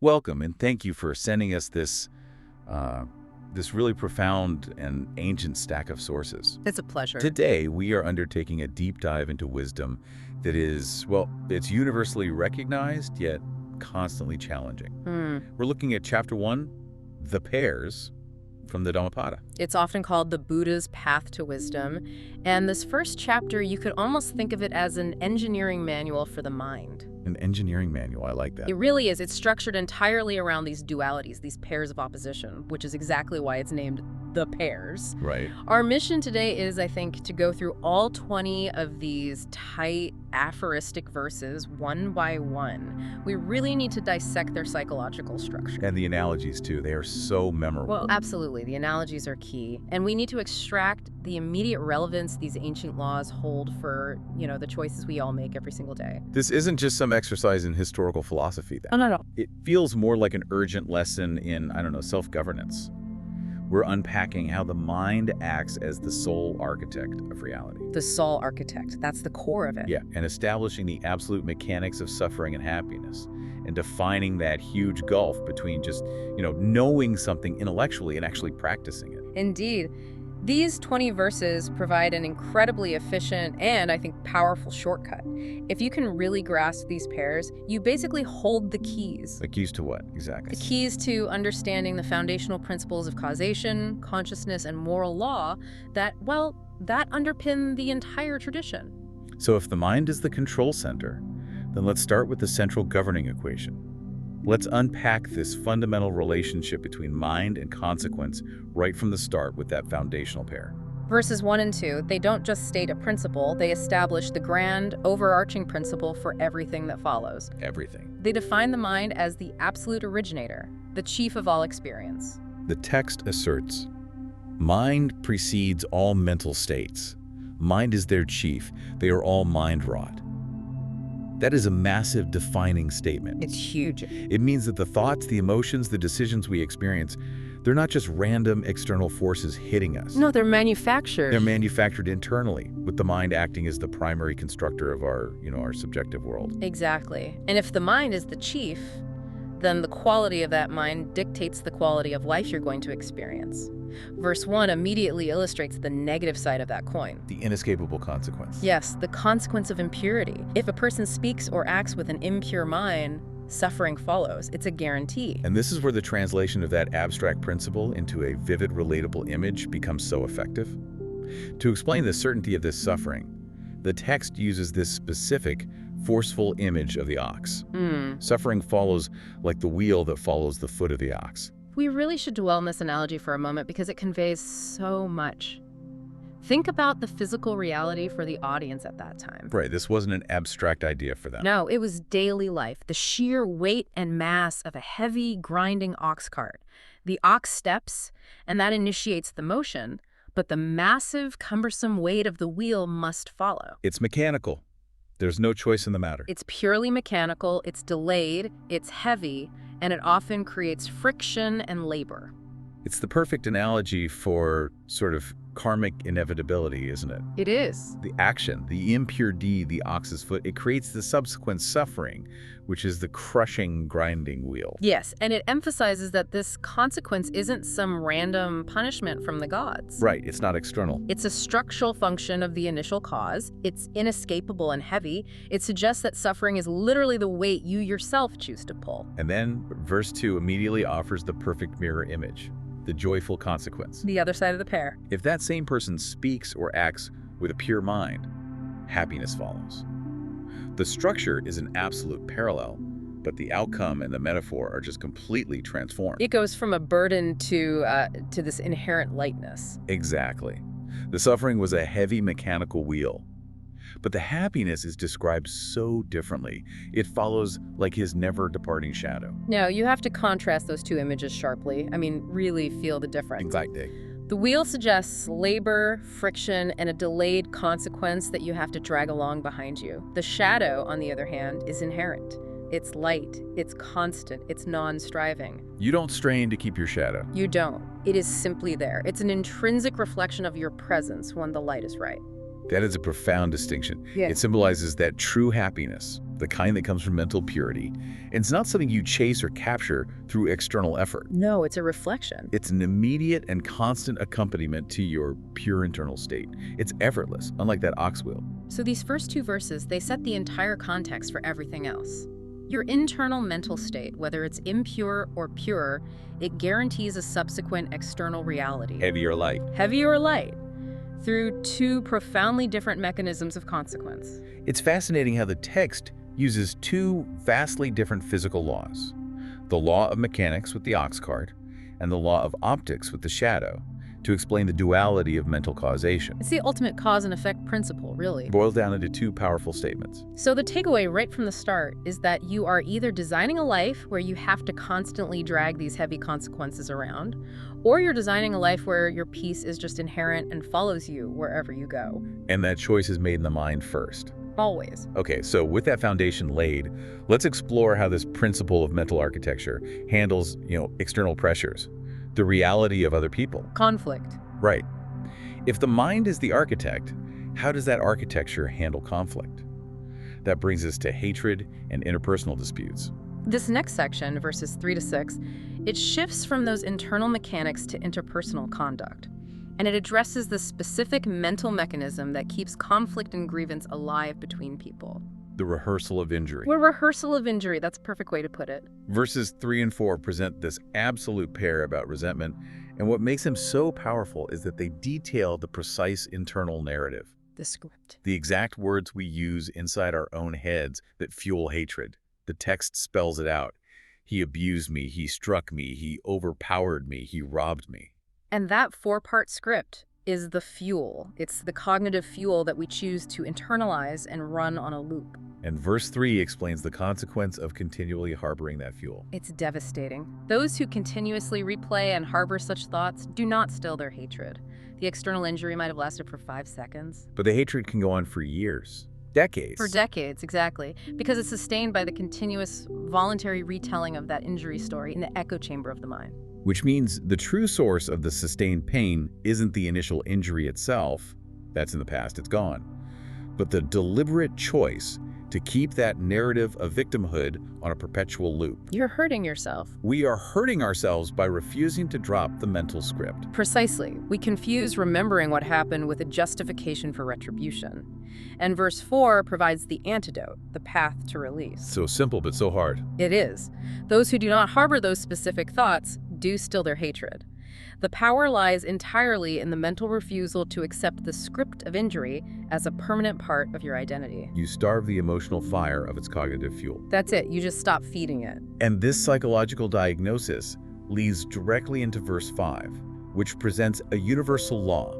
Welcome, and thank you for sending us this really profound and ancient stack of sources. It's a pleasure. Today, we are undertaking a deep dive into wisdom that is, well, it's universally recognized, yet constantly challenging. We're looking at Chapter 1, The Pairs, from the Dhammapada. It's often called the Buddha's Path to Wisdom. And this first chapter, you could almost think of it as an engineering manual for the mind. An engineering manual, I like that. It really is. It's structured entirely around these dualities, these pairs of opposition, which is exactly why it's named The Pairs. Right. Our mission today is, I think, to go through all 20 of these tight aphoristic verses one by one. We really need to dissect their psychological structure. And the analogies, too. They are so memorable. Well, absolutely. The analogies are key. And we need to extract the immediate relevance these ancient laws hold for, the choices we all make every single day. This isn't just some exercise in historical philosophy, then. Oh, no. It feels more like an urgent lesson in, self-governance. We're unpacking how the mind acts as the sole architect of reality. The soul architect. That's the core of it. Yeah, and establishing the absolute mechanics of suffering and happiness, and defining that huge gulf between just, knowing something intellectually and actually practicing it. Indeed. These 20 verses provide an incredibly efficient and, I think, powerful shortcut. If you can really grasp these pairs, you basically hold the keys. The keys to what, exactly? The keys to understanding the foundational principles of causation, consciousness, and moral law that underpin the entire tradition. So if the mind is the control center, then let's start with the central governing equation. Let's unpack this fundamental relationship between mind and consequence right from the start with that foundational pair. Verses 1 and 2, they don't just state a principle, they establish the grand, overarching principle for everything that follows. Everything. They define the mind as the absolute originator, the chief of all experience. The text asserts, mind precedes all mental states. Mind is their chief. They are all mind-wrought. That is a massive defining statement. It's huge. It means that the thoughts, the emotions, the decisions we experience, they're not just random external forces hitting us. No, they're manufactured. They're manufactured internally, with the mind acting as the primary constructor of our subjective world. Exactly. And if the mind is the chief, then the quality of that mind dictates the quality of life you're going to experience. Verse 1 immediately illustrates the negative side of that coin. The inescapable consequence. Yes, the consequence of impurity. If a person speaks or acts with an impure mind, suffering follows. It's a guarantee. And this is where the translation of that abstract principle into a vivid, relatable image becomes so effective. To explain the certainty of this suffering, the text uses this specific, forceful image of the ox. Suffering follows like the wheel that follows the foot of the ox. We really should dwell on this analogy for a moment because it conveys so much. Think about the physical reality for the audience at that time. Right, this wasn't an abstract idea for them. No, it was daily life, the sheer weight and mass of a heavy, grinding ox cart. The ox steps, and that initiates the motion, but the massive, cumbersome weight of the wheel must follow. It's mechanical. There's no choice in the matter. It's purely mechanical, it's delayed, it's heavy, and it often creates friction and labor. It's the perfect analogy for sort of karmic inevitability, isn't it? It is. The action, the impure deed, the ox's foot, it creates the subsequent suffering, which is the crushing, grinding wheel. Yes, and it emphasizes that this consequence isn't some random punishment from the gods. Right, it's not external. It's a structural function of the initial cause. It's inescapable and heavy. It suggests that suffering is literally the weight you yourself choose to pull. And then verse 2 immediately offers the perfect mirror image, the joyful consequence. The other side of the pair. If that same person speaks or acts with a pure mind, happiness follows. The structure is an absolute parallel, but the outcome and the metaphor are just completely transformed. It goes from a burden to this inherent lightness. Exactly. The suffering was a heavy mechanical wheel, but the happiness is described so differently. It follows like his never-departing shadow. No, you have to contrast those two images sharply. I mean, really feel the difference. Exactly. The wheel suggests labor, friction, and a delayed consequence that you have to drag along behind you. The shadow, on the other hand, is inherent. It's light, it's constant, it's non-striving. You don't strain to keep your shadow. You don't. It is simply there. It's an intrinsic reflection of your presence when the light is right. That is a profound distinction. Yeah. It symbolizes that true happiness, the kind that comes from mental purity. And it's not something you chase or capture through external effort. No, it's a reflection. It's an immediate and constant accompaniment to your pure internal state. It's effortless, unlike that ox wheel. So these first two verses, they set the entire context for everything else. Your internal mental state, whether it's impure or pure, it guarantees a subsequent external reality. Heavy or light. Heavy or light, through two profoundly different mechanisms of consequence. It's fascinating how the text uses two vastly different physical laws. The law of mechanics with the ox cart and the law of optics with the shadow to explain the duality of mental causation. It's the ultimate cause and effect principle, really. Boiled down into two powerful statements. So the takeaway right from the start is that you are either designing a life where you have to constantly drag these heavy consequences around, or you're designing a life where your peace is just inherent and follows you wherever you go. And that choice is made in the mind first. Always. Okay, so with that foundation laid, let's explore how this principle of mental architecture handles, external pressures, the reality of other people. Conflict. Right. If the mind is the architect, how does that architecture handle conflict? That brings us to hatred and interpersonal disputes. This next section, verses 3 to 6, it shifts from those internal mechanics to interpersonal conduct. And it addresses the specific mental mechanism that keeps conflict and grievance alive between people. The rehearsal of injury. Well, rehearsal of injury, that's a perfect way to put it. Verses 3 and 4 present this absolute pair about resentment, and what makes them so powerful is that they detail the precise internal narrative. The script. The exact words we use inside our own heads that fuel hatred. The text spells it out. He abused me, he struck me, he overpowered me, he robbed me. And that 4-part script is the fuel. It's the cognitive fuel that we choose to internalize and run on a loop. And verse 3 explains the consequence of continually harboring that fuel. It's devastating. Those who continuously replay and harbor such thoughts do not still their hatred. The external injury might have lasted for 5 seconds. But the hatred can go on for years, decades. For decades, exactly. Because it's sustained by the continuous voluntary retelling of that injury story in the echo chamber of the mind. Which means the true source of the sustained pain isn't the initial injury itself. That's in the past, it's gone. But the deliberate choice to keep that narrative of victimhood on a perpetual loop. You're hurting yourself. We are hurting ourselves by refusing to drop the mental script. Precisely. We confuse remembering what happened with a justification for retribution. And verse 4 provides the antidote, the path to release. So simple, but so hard. It is. Those who do not harbor those specific thoughts do still their hatred. The power lies entirely in the mental refusal to accept the script of injury as a permanent part of your identity. You starve the emotional fire of its cognitive fuel. That's it. You just stop feeding it. And this psychological diagnosis leads directly into verse 5, which presents a universal law.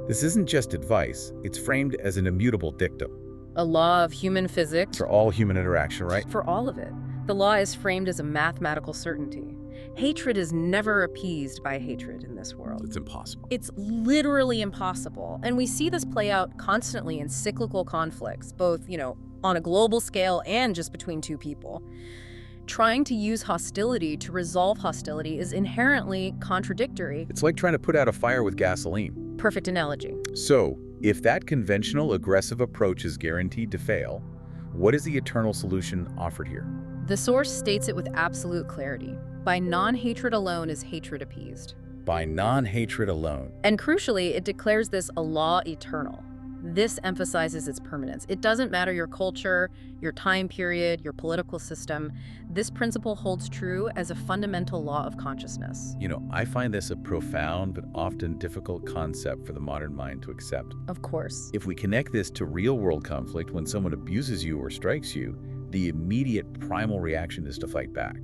This isn't just advice, it's framed as an immutable dictum. A law of human physics. For all human interaction, right? For all of it. The law is framed as a mathematical certainty. Hatred is never appeased by hatred in this world. It's impossible. It's literally impossible. And we see this play out constantly in cyclical conflicts, both, on a global scale and just between two people. Trying to use hostility to resolve hostility is inherently contradictory. It's like trying to put out a fire with gasoline. Perfect analogy. So, if that conventional aggressive approach is guaranteed to fail, what is the eternal solution offered here? The source states it with absolute clarity. By non-hatred alone is hatred appeased. By non-hatred alone. And crucially, it declares this a law eternal. This emphasizes its permanence. It doesn't matter your culture, your time period, your political system. This principle holds true as a fundamental law of consciousness. I find this a profound but often difficult concept for the modern mind to accept. Of course. If we connect this to real-world conflict, when someone abuses you or strikes you, the immediate primal reaction is to fight back.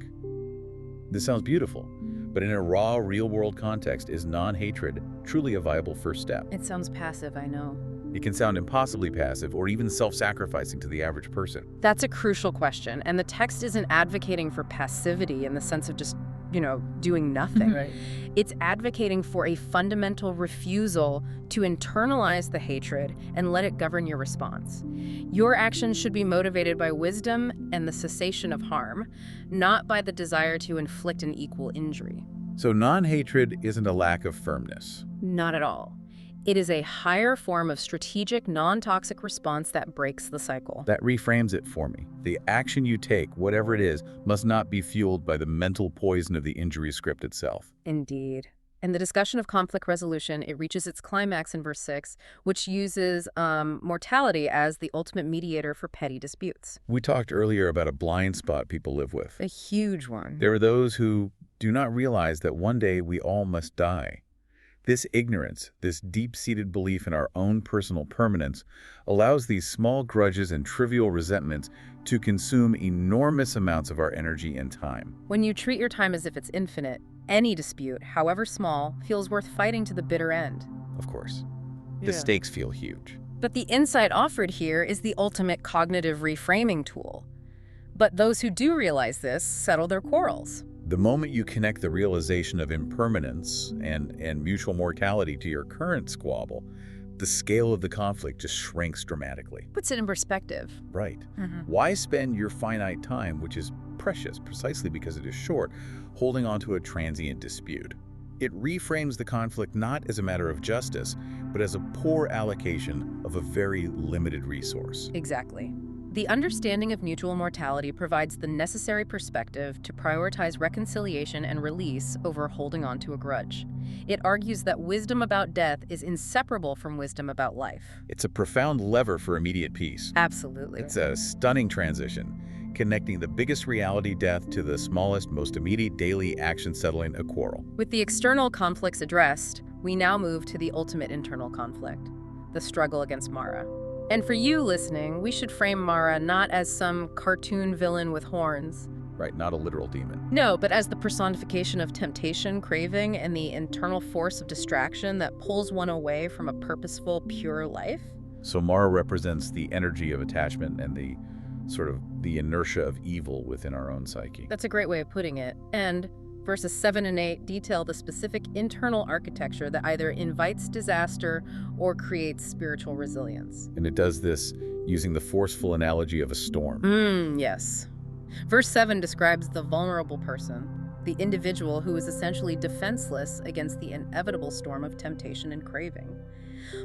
This sounds beautiful, but in a raw, real-world context, is non-hatred truly a viable first step? It sounds passive, I know. It can sound impossibly passive or even self-sacrificing to the average person. That's a crucial question, and the text isn't advocating for passivity in the sense of just, doing nothing. Right. It's advocating for a fundamental refusal to internalize the hatred and let it govern your response. Your actions should be motivated by wisdom and the cessation of harm, not by the desire to inflict an equal injury. So non-hatred isn't a lack of firmness. Not at all. It is a higher form of strategic, non-toxic response that breaks the cycle. That reframes it for me. The action you take, whatever it is, must not be fueled by the mental poison of the injury script itself. Indeed. In the discussion of conflict resolution, it reaches its climax in verse 6, which uses mortality as the ultimate mediator for petty disputes. We talked earlier about a blind spot people live with. A huge one. There are those who do not realize that one day we all must die. This ignorance, this deep-seated belief in our own personal permanence, allows these small grudges and trivial resentments to consume enormous amounts of our energy and time. When you treat your time as if it's infinite, any dispute, however small, feels worth fighting to the bitter end. Of course. The stakes feel huge. But the insight offered here is the ultimate cognitive reframing tool. But those who do realize this settle their quarrels. The moment you connect the realization of impermanence and mutual mortality to your current squabble, the scale of the conflict just shrinks dramatically. Puts it in perspective. Right. Why spend your finite time, which is precious precisely because it is short, holding on to a transient dispute? It reframes the conflict not as a matter of justice, but as a poor allocation of a very limited resource. Exactly. The understanding of mutual mortality provides the necessary perspective to prioritize reconciliation and release over holding on to a grudge. It argues that wisdom about death is inseparable from wisdom about life. It's a profound lever for immediate peace. Absolutely. It's a stunning transition, connecting the biggest reality, death, to the smallest, most immediate daily action, settling a quarrel. With the external conflicts addressed, we now move to the ultimate internal conflict, the struggle against Mara. And for you listening, we should frame Mara not as some cartoon villain with horns. Right, not a literal demon. No, but as the personification of temptation, craving, and the internal force of distraction that pulls one away from a purposeful, pure life. So Mara represents the energy of attachment and the inertia of evil within our own psyche. That's a great way of putting it. And verses 7 and 8 detail the specific internal architecture that either invites disaster or creates spiritual resilience. And it does this using the forceful analogy of a storm. Yes. Verse 7 describes the vulnerable person, the individual who is essentially defenseless against the inevitable storm of temptation and craving.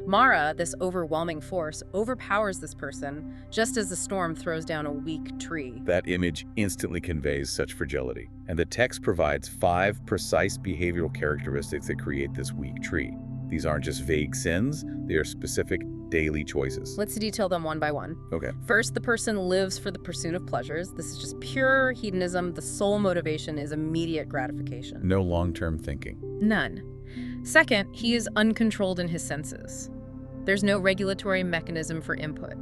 Mara, this overwhelming force, overpowers this person, just as the storm throws down a weak tree. That image instantly conveys such fragility. And the text provides 5 precise behavioral characteristics that create this weak tree. These aren't just vague sins, they are specific daily choices. Let's detail them one by one. Okay. First, the person lives for the pursuit of pleasures. This is just pure hedonism. The sole motivation is immediate gratification. No long-term thinking. None. Second, he is uncontrolled in his senses. There's no regulatory mechanism for input.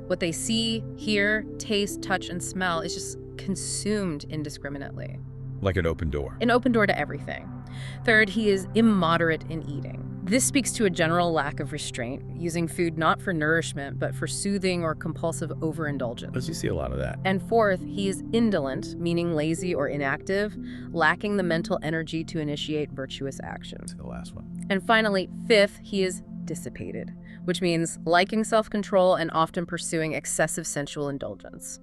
What they see, hear, taste, touch, and smell is just consumed indiscriminately. Like an open door. An open door to everything. Third, he is immoderate in eating. This speaks to a general lack of restraint, using food not for nourishment, but for soothing or compulsive overindulgence. You see a lot of that. And fourth, he is indolent, meaning lazy or inactive, lacking the mental energy to initiate virtuous action. The last one. And finally, fifth, he is dissipated, which means liking self-control and often pursuing excessive sensual indulgence.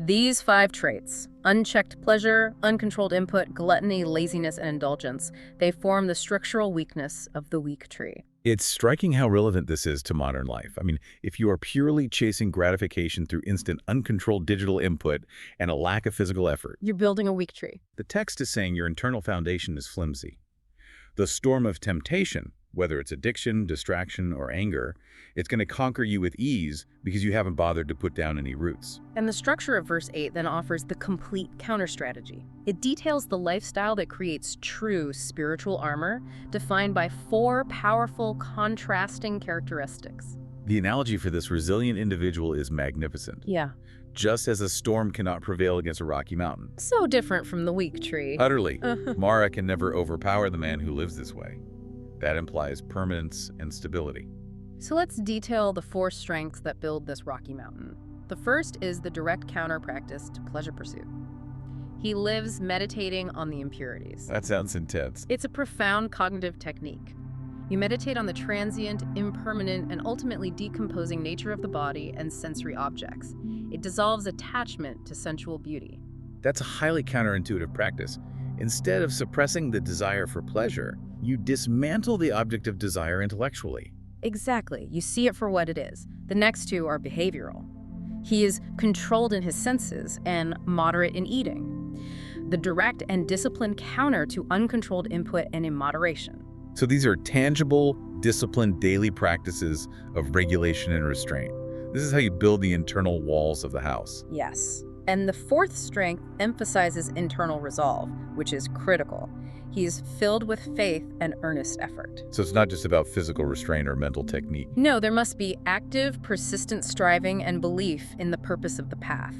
These 5 traits, unchecked pleasure, uncontrolled input, gluttony, laziness, and indulgence, they form the structural weakness of the weak tree. It's striking how relevant this is to modern life. I mean, if you are purely chasing gratification through instant, uncontrolled digital input and a lack of physical effort, You're building a weak tree. the text is saying your internal foundation is flimsy. The storm of temptation, whether it's addiction, distraction, or anger, it's going to conquer you with ease because you haven't bothered to put down any roots. And the structure of verse 8 then offers the complete counter-strategy. It details the lifestyle that creates true spiritual armor, defined by 4 powerful, contrasting characteristics. The analogy for this resilient individual is magnificent. Yeah. Just as a storm cannot prevail against a rocky mountain. So different from the weak tree. Utterly. Mara can never overpower the man who lives this way. That implies permanence and stability. So let's detail the 4 strengths that build this rocky mountain. The first is the direct counter practice to pleasure pursuit. He lives meditating on the impurities. That sounds intense. It's a profound cognitive technique. You meditate on the transient, impermanent, and ultimately decomposing nature of the body and sensory objects. It dissolves attachment to sensual beauty. That's a highly counterintuitive practice. Instead of suppressing the desire for pleasure, you dismantle the object of desire intellectually. Exactly. You see it for what it is. The next two are behavioral. He is controlled in his senses and moderate in eating. The direct and disciplined counter to uncontrolled input and immoderation. So these are tangible, disciplined daily practices of regulation and restraint. This is how you build the internal walls of the house. Yes. And the fourth strength emphasizes internal resolve, which is critical. He is filled with faith and earnest effort. So it's not just about physical restraint or mental technique. No, there must be active, persistent striving and belief in the purpose of the path.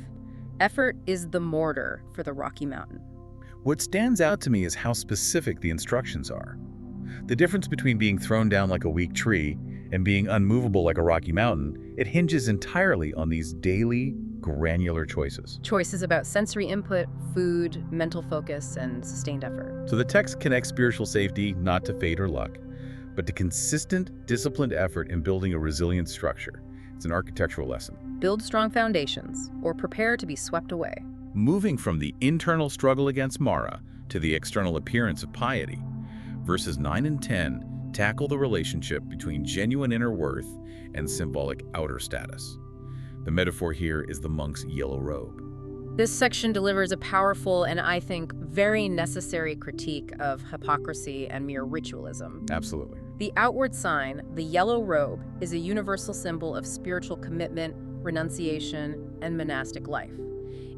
Effort is the mortar for the rocky mountain. What stands out to me is how specific the instructions are. The difference between being thrown down like a weak tree and being unmovable like a rocky mountain, it hinges entirely on these daily, granular choices. Choices about sensory input, food, mental focus, and sustained effort. So the text connects spiritual safety not to fate or luck, but to consistent, disciplined effort in building a resilient structure. It's an architectural lesson. Build strong foundations, or prepare to be swept away. Moving from the internal struggle against Mara to the external appearance of piety, verses 9 and 10 tackle the relationship between genuine inner worth and symbolic outer status. The metaphor here is the monk's yellow robe. This section delivers a powerful and, I think, very necessary critique of hypocrisy and mere ritualism. Absolutely. The outward sign, the yellow robe, is a universal symbol of spiritual commitment, renunciation, and monastic life.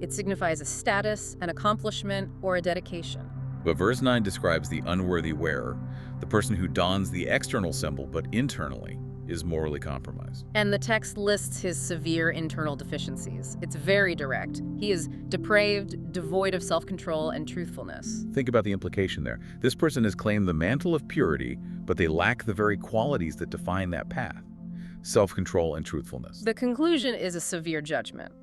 It signifies a status, an accomplishment, or a dedication. But verse 9 describes the unworthy wearer, the person who dons the external symbol but internally is morally compromised. And the text lists his severe internal deficiencies. It's very direct. He is depraved, devoid of self-control and truthfulness. Think about the implication there. This person has claimed the mantle of purity, but they lack the very qualities that define that path: self-control and truthfulness. The conclusion is a severe judgment.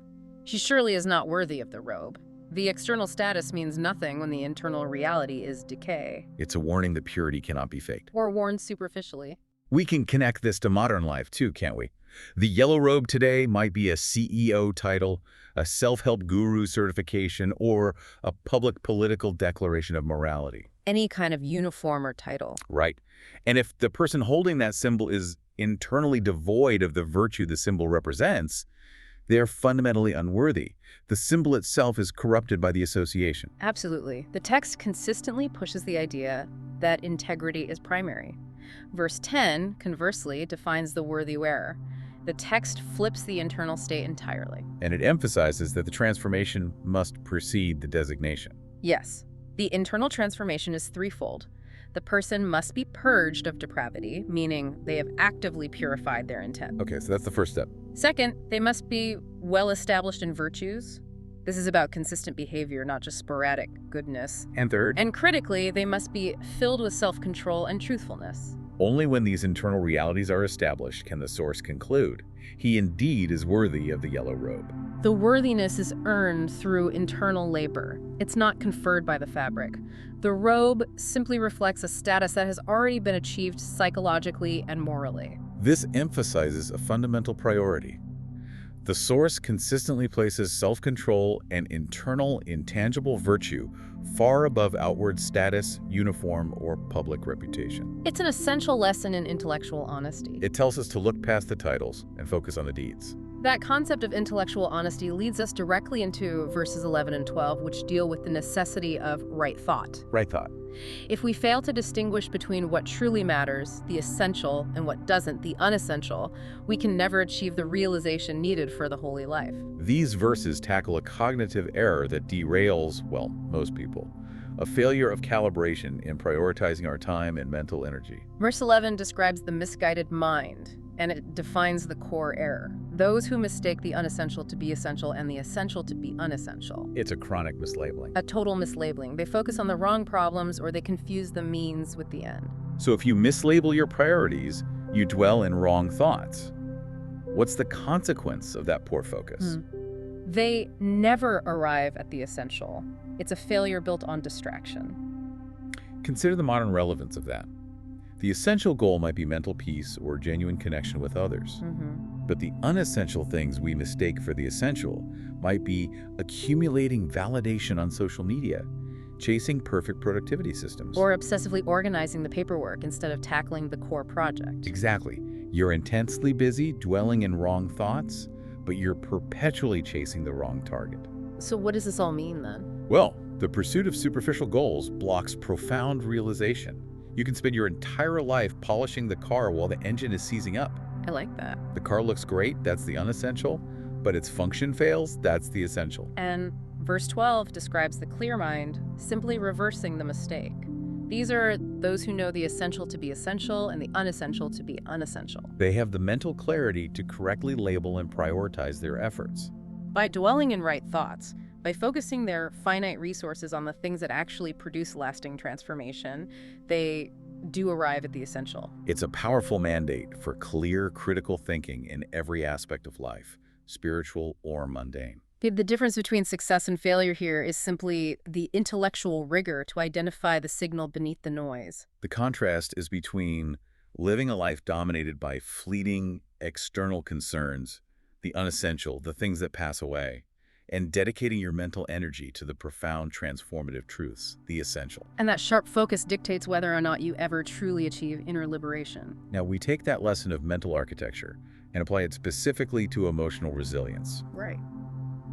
She surely is not worthy of the robe. The external status means nothing when the internal reality is decay. It's a warning that purity cannot be faked. Or worn superficially. We can connect this to modern life too, can't we? The yellow robe today might be a CEO title, a self-help guru certification, or a public political declaration of morality. Any kind of uniform or title. Right. And if the person holding that symbol is internally devoid of the virtue the symbol represents, they're fundamentally unworthy. The symbol itself is corrupted by the association. Absolutely. The text consistently pushes the idea that integrity is primary. Verse 10, conversely, defines the worthy wearer. The text flips the internal state entirely. And it emphasizes that the transformation must precede the designation. Yes. The internal transformation is threefold. The person must be purged of depravity, meaning they have actively purified their intent. Okay, so that's the first step. Second, they must be well established in virtues. This is about consistent behavior, not just sporadic goodness. And third, And critically, they must be filled with self-control and truthfulness. only when these internal realities are established can the source conclude he indeed is worthy of the yellow robe. The worthiness is earned through internal labor. It's not conferred by the fabric. The robe simply reflects a status that has already been achieved psychologically and morally. This emphasizes a fundamental priority. The source consistently places self-control and internal intangible virtue far above outward status, uniform, or public reputation. It's an essential lesson in intellectual honesty. It tells us to look past the titles and focus on the deeds. That concept of intellectual honesty leads us directly into verses 11 and 12, which deal with the necessity of right thought. Right thought. If we fail to distinguish between what truly matters, the essential, and what doesn't, the unessential, we can never achieve the realization needed for the holy life. These verses tackle a cognitive error that derails, well, most people. A failure of calibration in prioritizing our time and mental energy. Verse 11 describes the misguided mind, and it defines the core error. Those who mistake the unessential to be essential and the essential to be unessential. It's a chronic mislabeling. A total mislabeling. They focus on the wrong problems or they confuse the means with the end. So if you mislabel your priorities, you dwell in wrong thoughts. What's the consequence of that poor focus? They never arrive at the essential. It's a failure built on distraction. Consider the modern relevance of that. The essential goal might be mental peace or genuine connection with others. But the unessential things we mistake for the essential might be accumulating validation on social media, chasing perfect productivity systems. Or obsessively organizing the paperwork instead of tackling the core project. Exactly. You're intensely busy dwelling in wrong thoughts, but you're perpetually chasing the wrong target. So what does this all mean then? Well, the pursuit of superficial goals blocks profound realization. You can spend your entire life polishing the car while the engine is seizing up. I like that. The car looks great, that's the unessential, but its function fails, that's the essential. And verse 12 describes the clear mind simply reversing the mistake. These are those who know the essential to be essential and the unessential to be unessential. They have the mental clarity to correctly label and prioritize their efforts. By dwelling in right thoughts, by focusing their finite resources on the things that actually produce lasting transformation, they do arrive at the essential. It's a powerful mandate for clear, critical thinking in every aspect of life, spiritual or mundane. The difference between success and failure here is simply the intellectual rigor to identify the signal beneath the noise. The contrast is between living a life dominated by fleeting external concerns, the unessential, the things that pass away, and dedicating your mental energy to the profound transformative truths, the essential. And that sharp focus dictates whether or not you ever truly achieve inner liberation. Now, we take that lesson of mental architecture and apply it specifically to emotional resilience. Right.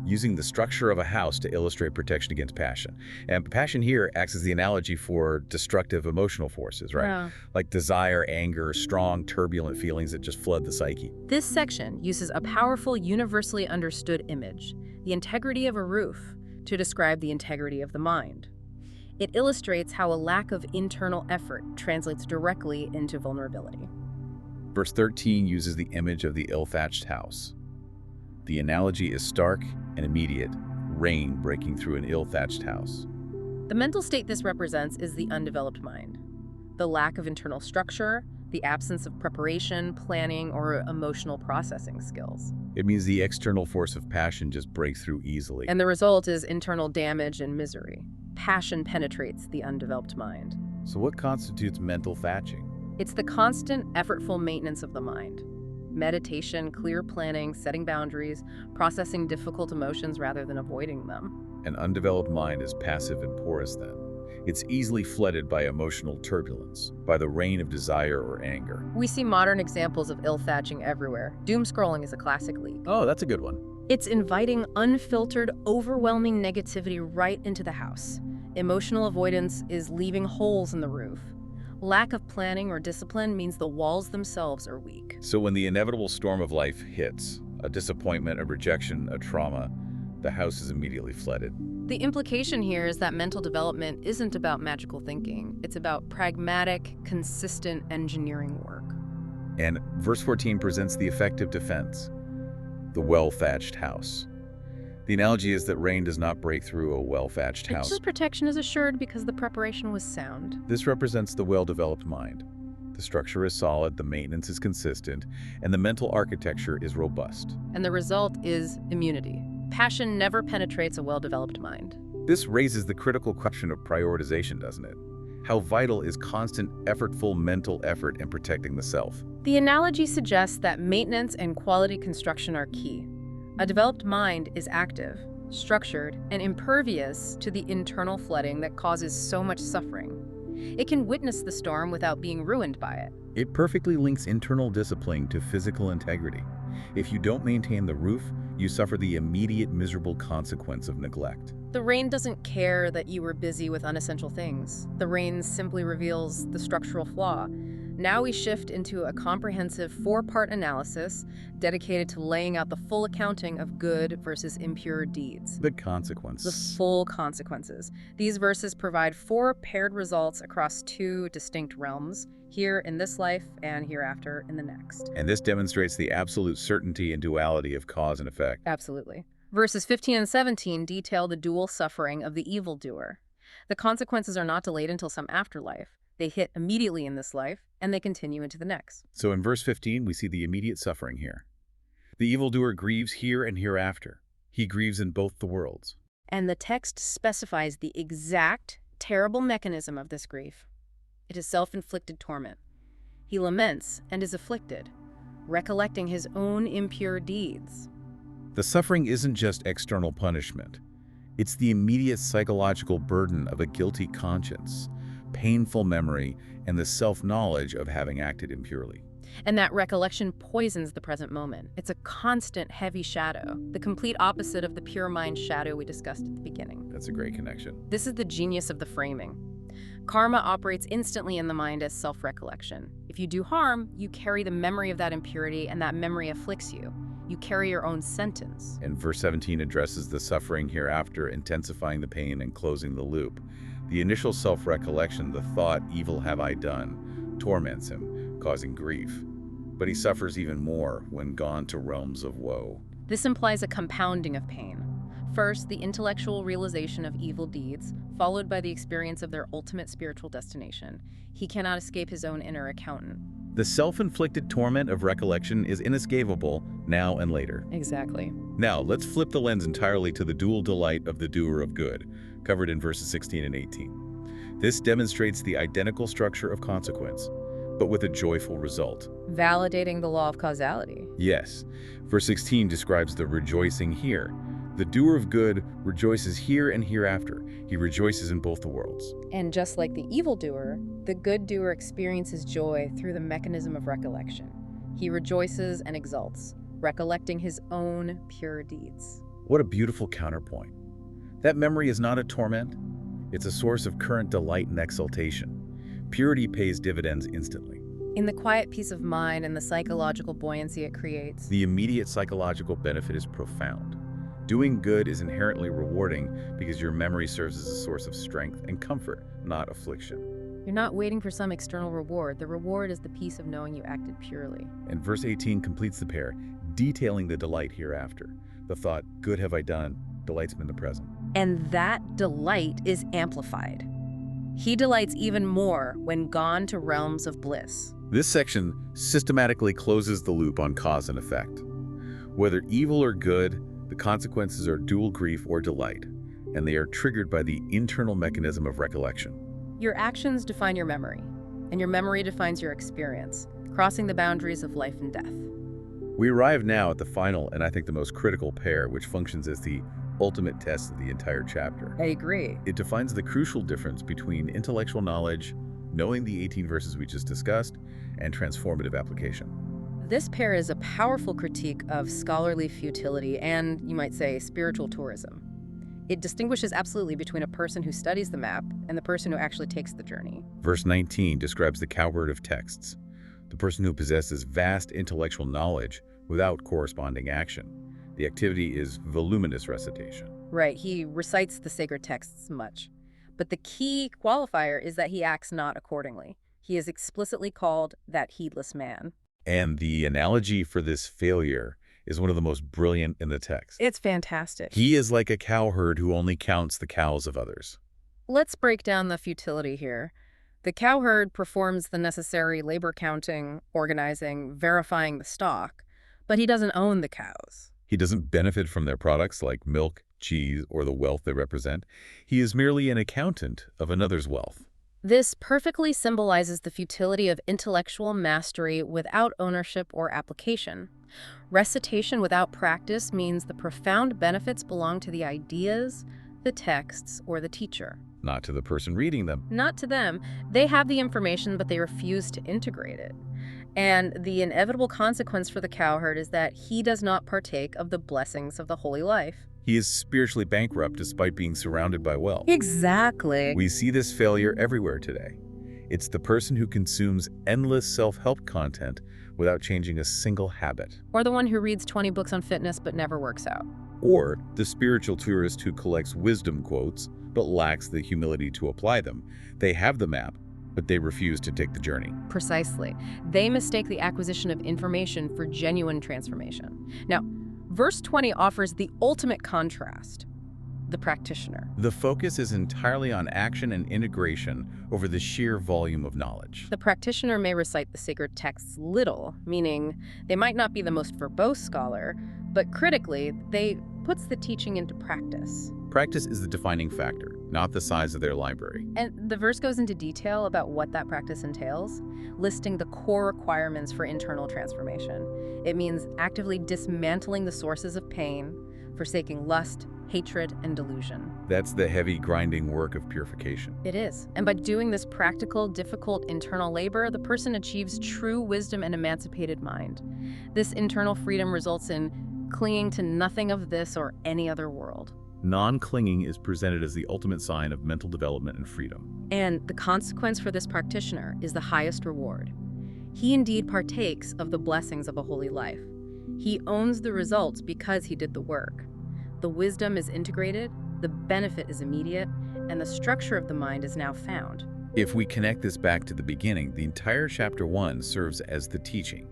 Using the structure of a house to illustrate protection against passion. And passion here acts as the analogy for destructive emotional forces, right? Yeah. Like desire, anger, strong, turbulent feelings that just flood the psyche. This section uses a powerful, universally understood image, the integrity of a roof, to describe the integrity of the mind. It illustrates how a lack of internal effort translates directly into vulnerability. Verse 13 uses the image of the ill-thatched house. The analogy is stark and immediate, rain breaking through an ill-thatched house. The mental state this represents is the undeveloped mind. The lack of internal structure, the absence of preparation, planning, or emotional processing skills. It means the external force of passion just breaks through easily. And the result is internal damage and misery. Passion penetrates the undeveloped mind. So what constitutes mental thatching? It's the constant, effortful maintenance of the mind. Meditation, clear planning, setting boundaries, processing difficult emotions rather than avoiding them. An undeveloped mind is passive and porous then. It's easily flooded by emotional turbulence, by the rain of desire or anger. We see modern examples of ill-thatching everywhere. Doom scrolling is a classic leak. Oh, that's a good one. It's inviting unfiltered, overwhelming negativity right into the house. Emotional avoidance is leaving holes in the roof. Lack of planning or discipline means the walls themselves are weak. So when the inevitable storm of life hits, a disappointment, a rejection, a trauma, the house is immediately flooded. The implication here is that mental development isn't about magical thinking. It's about pragmatic, consistent engineering work. And verse 14 presents the effective defense, the well-thatched house. The analogy is that rain does not break through a well-thatched house. Its protection is assured because the preparation was sound. This represents the well-developed mind. The structure is solid, the maintenance is consistent, and the mental architecture is robust. And the result is immunity. Passion never penetrates a well-developed mind. This raises the critical question of prioritization, doesn't it? How vital is constant, effortful mental effort in protecting the self? The analogy suggests that maintenance and quality construction are key. A developed mind is active, structured, and impervious to the internal flooding that causes so much suffering. It can witness the storm without being ruined by it. It perfectly links internal discipline to physical integrity. If you don't maintain the roof, you suffer the immediate miserable consequence of neglect. The rain doesn't care that you were busy with unessential things. The rain simply reveals the structural flaw. Now we shift into a comprehensive four-part analysis dedicated to laying out the full accounting of good versus impure deeds. The consequence. The full consequences. These verses provide four paired results across two distinct realms, here in this life and hereafter in the next. And this demonstrates the absolute certainty and duality of cause and effect. Absolutely. Verses 15 and 17 detail the dual suffering of the evildoer. The consequences are not delayed until some afterlife. They hit immediately in this life, and they continue into the next. So in verse 15, we see the immediate suffering here. The evildoer grieves here and hereafter. He grieves in both the worlds. And the text specifies the exact, terrible mechanism of this grief. It is self-inflicted torment. He laments and is afflicted, recollecting his own impure deeds. The suffering isn't just external punishment. It's the immediate psychological burden of a guilty conscience, painful memory, and the self-knowledge of having acted impurely. And that recollection poisons the present moment. It's a constant, heavy shadow, the complete opposite of the pure mind shadow we discussed at the beginning. That's a great connection. This is the genius of the framing. Karma operates instantly in the mind as self-recollection. If you do harm, you carry the memory of that impurity, and that memory afflicts you. You carry your own sentence. And verse 17 addresses the suffering hereafter, intensifying the pain and closing the loop. The initial self-recollection, the thought, evil have I done, torments him, causing grief. But he suffers even more when gone to realms of woe. This implies a compounding of pain. First, the intellectual realization of evil deeds, followed by the experience of their ultimate spiritual destination. He cannot escape his own inner accountant. The self-inflicted torment of recollection is inescapable now and later. Exactly. Now, let's flip the lens entirely to the dual delight of the doer of good, covered in verses 16 and 18. This demonstrates the identical structure of consequence, but with a joyful result. Validating the law of causality. Yes. Verse 16 describes the rejoicing here. The doer of good rejoices here and hereafter. He rejoices in both the worlds. And just like the evildoer, the good doer experiences joy through the mechanism of recollection. He rejoices and exults, recollecting his own pure deeds. What a beautiful counterpoint. That memory is not a torment. It's a source of current delight and exultation. Purity pays dividends instantly. In the quiet peace of mind and the psychological buoyancy it creates. The immediate psychological benefit is profound. Doing good is inherently rewarding because your memory serves as a source of strength and comfort, not affliction. You're not waiting for some external reward. The reward is the peace of knowing you acted purely. And verse 18 completes the pair, detailing the delight hereafter. The thought, good have I done, delights him in the present. And that delight is amplified. He delights even more when gone to realms of bliss. This section systematically closes the loop on cause and effect. Whether evil or good, the consequences are dual grief or delight, and they are triggered by the internal mechanism of recollection. Your actions define your memory, and your memory defines your experience, crossing the boundaries of life and death. We arrive now at the final and I think the most critical pair, which functions as the ultimate test of the entire chapter. I agree. It defines the crucial difference between intellectual knowledge, knowing the 18 verses we just discussed, and transformative application. This pair is a powerful critique of scholarly futility and, you might say, spiritual tourism. It distinguishes absolutely between a person who studies the map and the person who actually takes the journey. Verse 19 describes the cowherd of texts, the person who possesses vast intellectual knowledge without corresponding action. The activity is voluminous recitation. Right, he recites the sacred texts much. But the key qualifier is that he acts not accordingly. He is explicitly called that heedless man. And the analogy for this failure is one of the most brilliant in the text. It's fantastic. He is like a cowherd who only counts the cows of others. Let's break down the futility here. The cowherd performs the necessary labor counting, organizing, verifying the stock, but he doesn't own the cows. He doesn't benefit from their products like milk, cheese, or the wealth they represent. He is merely an accountant of another's wealth. This perfectly symbolizes the futility of intellectual mastery without ownership or application. Recitation without practice means the profound benefits belong to the ideas, the texts, or the teacher. Not to the person reading them. Not to them. They have the information, but they refuse to integrate it. And the inevitable consequence for the cowherd is that he does not partake of the blessings of the holy life. He is spiritually bankrupt despite being surrounded by wealth. Exactly. We see this failure everywhere today. It's the person who consumes endless self-help content without changing a single habit. Or the one who reads 20 books on fitness but never works out. Or the spiritual tourist who collects wisdom quotes but lacks the humility to apply them. They have the map, but they refuse to take the journey. Precisely. They mistake the acquisition of information for genuine transformation. Now, verse 20 offers the ultimate contrast, the practitioner. The focus is entirely on action and integration over the sheer volume of knowledge. The practitioner may recite the sacred texts little, meaning they might not be the most verbose scholar, but critically, they puts the teaching into practice. Practice is the defining factor, not the size of their library. And the verse goes into detail about what that practice entails, listing the core requirements for internal transformation. It means actively dismantling the sources of pain, forsaking lust, hatred, and delusion. That's the heavy, grinding work of purification. It is. And by doing this practical, difficult internal labor, the person achieves true wisdom and emancipated mind. This internal freedom results in clinging to nothing of this or any other world. Non-clinging is presented as the ultimate sign of mental development and freedom. And the consequence for this practitioner is the highest reward. He indeed partakes of the blessings of a holy life. He owns the results because he did the work. The wisdom is integrated, the benefit is immediate, and the structure of the mind is now found. If we connect this back to the beginning, the entire chapter 1 serves as the teaching.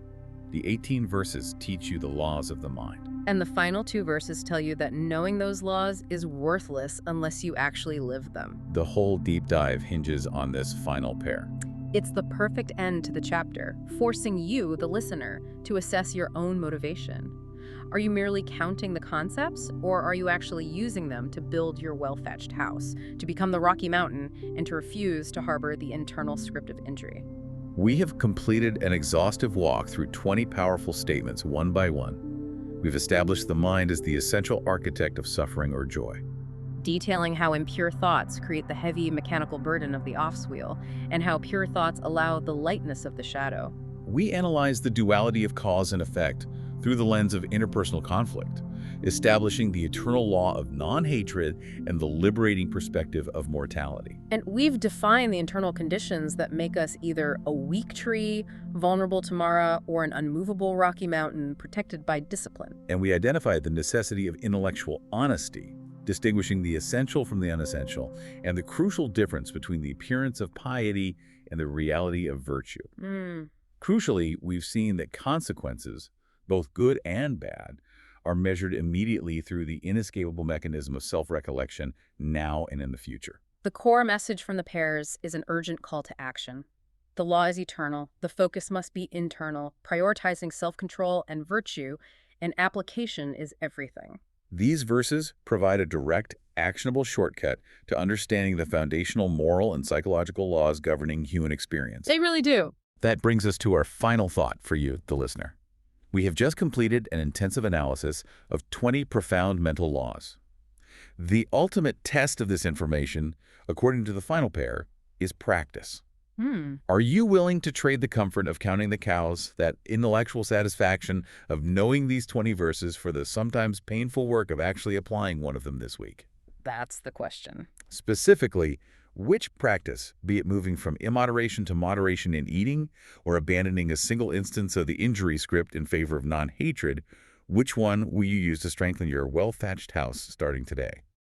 The 18 verses teach you the laws of the mind. And the final 2 verses tell you that knowing those laws is worthless unless you actually live them. The whole deep dive hinges on this final pair. It's the perfect end to the chapter, forcing you, the listener, to assess your own motivation. Are you merely counting the concepts, or are you actually using them to build your well-thatched house, to become the Rocky Mountain, and to refuse to harbor the internal script of injury? We have completed an exhaustive walk through 20 powerful statements one by one. We've established the mind as the essential architect of suffering or joy, detailing how impure thoughts create the heavy mechanical burden of the ox wheel, and how pure thoughts allow the lightness of the shadow. We analyze the duality of cause and effect through the lens of interpersonal conflict, establishing the eternal law of non-hatred and the liberating perspective of mortality. And we've defined the internal conditions that make us either a weak tree, vulnerable to Mara, or an unmovable Rocky Mountain protected by discipline. And we identified the necessity of intellectual honesty, distinguishing the essential from the unessential, and the crucial difference between the appearance of piety and the reality of virtue. Crucially, we've seen that consequences, both good and bad, are measured immediately through the inescapable mechanism of self-recollection now and in the future. The core message from the pairs is an urgent call to action. The law is eternal, the focus must be internal, prioritizing self-control and virtue, and application is everything. These verses provide a direct, actionable shortcut to understanding the foundational moral and psychological laws governing human experience. They really do. That brings us to our final thought for you, the listener. We have just completed an intensive analysis of 20 profound mental laws. The ultimate test of this information, according to the final pair, is practice. Are you willing to trade the comfort of counting the cows, that intellectual satisfaction of knowing these 20 verses, for the sometimes painful work of actually applying one of them this week? That's the question. Specifically, which practice, be it moving from immoderation to moderation in eating, or abandoning a single instance of the injury script in favor of non-hatred, which one will you use to strengthen your well-thatched house starting today?